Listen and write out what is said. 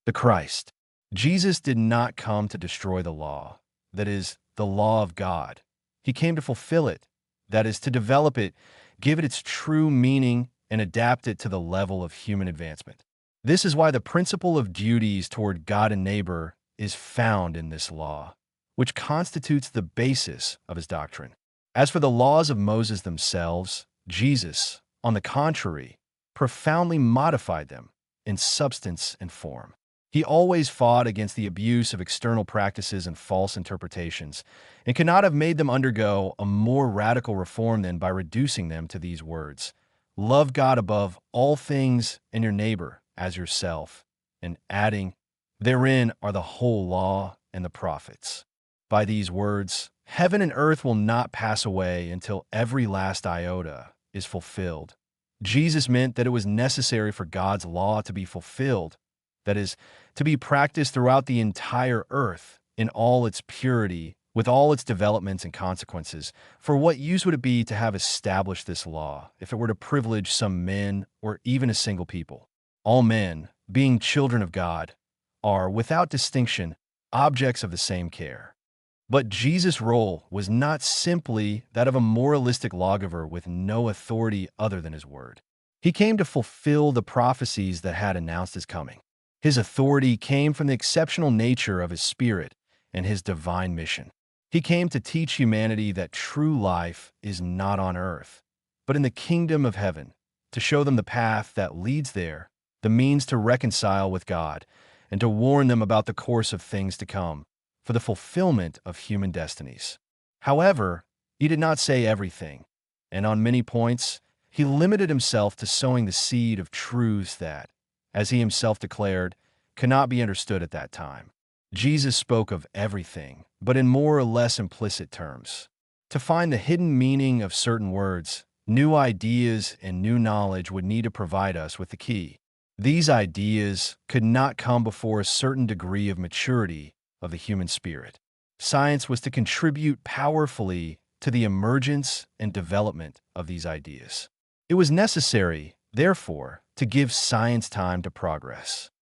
The Christ. Jesus did not come to destroy the law, that is, the law of God. He came to fulfill it, that is, to develop it, give it its true meaning, and adapt it to the level of human advancement. This is why the principle of duties toward God and neighbor is found in this law, which constitutes the basis of his doctrine. As for the laws of Moses themselves, Jesus, on the contrary, profoundly modified them in substance and form. He always fought against the abuse of external practices and false interpretations, and could not have made them undergo a more radical reform than by reducing them to these words: love God above all things and your neighbor as yourself, and adding, therein are the whole law and the prophets. By these words, heaven and earth will not pass away until every last iota is fulfilled. Jesus meant that it was necessary for God's law to be fulfilled, that is, to be practiced throughout the entire earth in all its purity, with all its developments and consequences. For what use would it be to have established this law if it were to privilege some men or even a single people? All men, being children of God, are, without distinction, objects of the same care. But Jesus' role was not simply that of a moralistic lawgiver with no authority other than his word. He came to fulfill the prophecies that had announced his coming. His authority came from the exceptional nature of his spirit and his divine mission. He came to teach humanity that true life is not on earth, but in the kingdom of heaven, to show them the path that leads there, the means to reconcile with God, and to warn them about the course of things to come, for the fulfillment of human destinies. However, he did not say everything, and on many points, he limited himself to sowing the seed of truths that, as he himself declared, cannot be understood at that time. Jesus spoke of everything, but in more or less implicit terms. To find the hidden meaning of certain words, new ideas and new knowledge would need to provide us with the key. These ideas could not come before a certain degree of maturity of the human spirit. Science was to contribute powerfully to the emergence and development of these ideas. It was necessary, therefore, to give science time to progress.